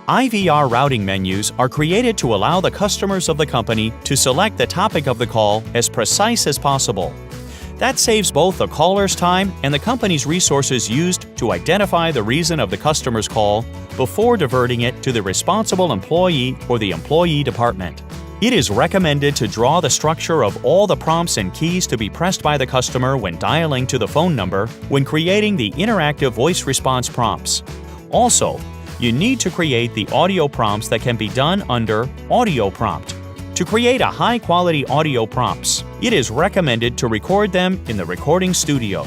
IVR routing menus are created to allow the customers of the company to select the topic of the call as precise as possible. That saves both the caller's time and the company's resources used to identify the reason of the customer's call before diverting it to the responsible employee or the employee department. It is recommended to draw the structure of all the prompts and keys to be pressed by the customer when dialing to the phone number when creating the interactive voice response prompts. Also, you need to create the audio prompts that can be done under Audio Prompt. To create a high-quality audio prompts, it is recommended to record them in the recording studio.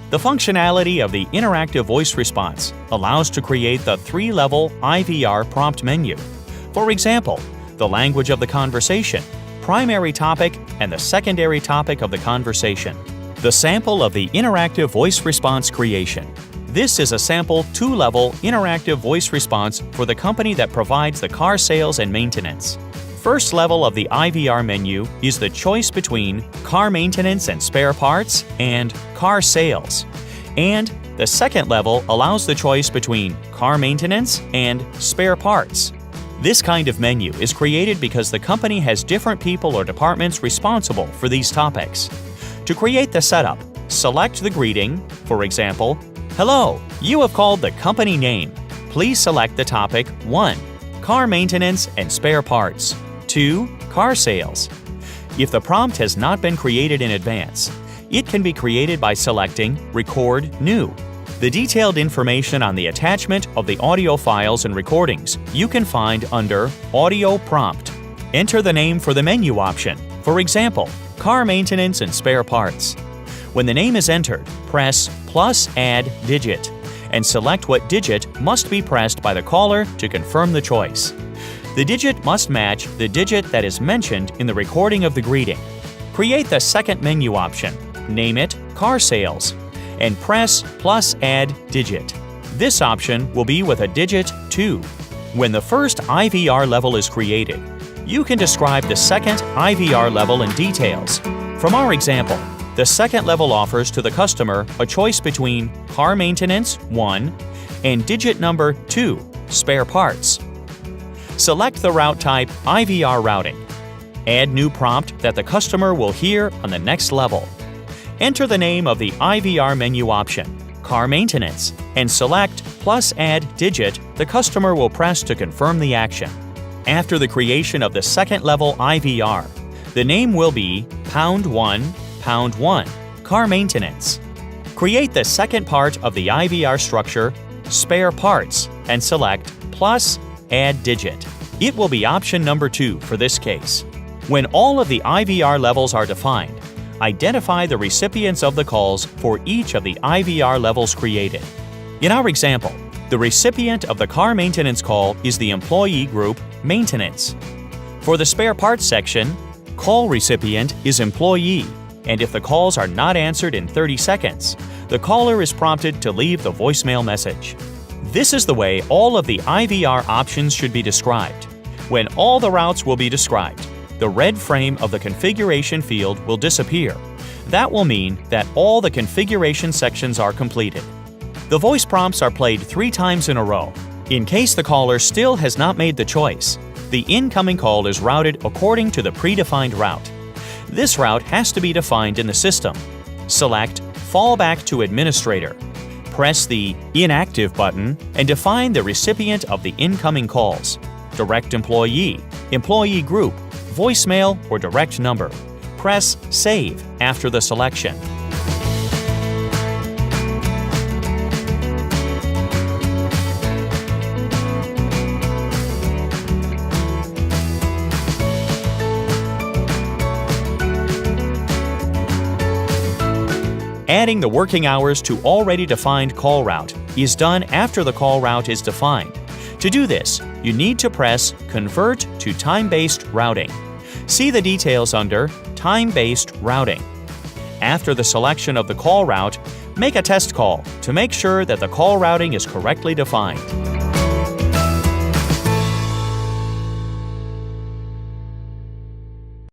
The functionality of the interactive voice response allows to create the 3-level IVR prompt menu. For example, the language of the conversation, primary topic, and the secondary topic of the conversation. The sample of the interactive voice response creation. This is a sample 2-level interactive voice response for the company that provides the car sales and maintenance. First level of the IVR menu is the choice between car maintenance and spare parts and car sales. And the second level allows the choice between car maintenance and spare parts. This kind of menu is created because the company has different people or departments responsible for these topics. To create the setup, select the greeting, for example, "Hello, you have called the company name. Please select the topic 1. Car maintenance and spare parts. 2. Car sales." If the prompt has not been created in advance, it can be created by selecting Record New. The detailed information on the attachment of the audio files and recordings you can find under Audio Prompt. Enter the name for the menu option, for example, Car maintenance and spare parts. When the name is entered, press +add digit and select what digit must be pressed by the caller to confirm the choice. The digit must match the digit that is mentioned in the recording of the greeting. Create the second menu option, name it Car Sales, and press +add digit. This option will be with a digit 2. When the first IVR level is created, you can describe the second IVR level in details. From our example, the second level offers to the customer a choice between car maintenance 1 and digit number 2, spare parts. Select the route type IVR routing. Add new prompt that the customer will hear on the next level. Enter the name of the IVR menu option, car maintenance, and select +add digit the customer will press to confirm the action. After the creation of the second level IVR, the name will be #1 #1, car maintenance. Create the second part of the IVR structure, spare parts, and select +add digit. It will be option number 2 for this case. When all of the IVR levels are defined, identify the recipients of the calls for each of the IVR levels created. In our example, the recipient of the car maintenance call is the employee group Maintenance. For the spare parts section, call recipient is Employee, and if the calls are not answered in 30 seconds, the caller is prompted to leave the voicemail message. This is the way all of the IVR options should be described. When all the routes will be described, the red frame of the configuration field will disappear. That will mean that all the configuration sections are completed. The voice prompts are played 3 times in a row. In case the caller still has not made the choice, the incoming call is routed according to the predefined route. This route has to be defined in the system. Select Fallback to Administrator. Press the Inactive button and define the recipient of the incoming calls: Direct Employee, Employee Group, Voicemail, or Direct Number. Press Save after the selection. Adding the working hours to already defined call route is done after the call route is defined. To do this, you need to press Convert to Time-Based Routing. See the details under Time-Based Routing. After the selection of the call route, make a test call to make sure that the call routing is correctly defined.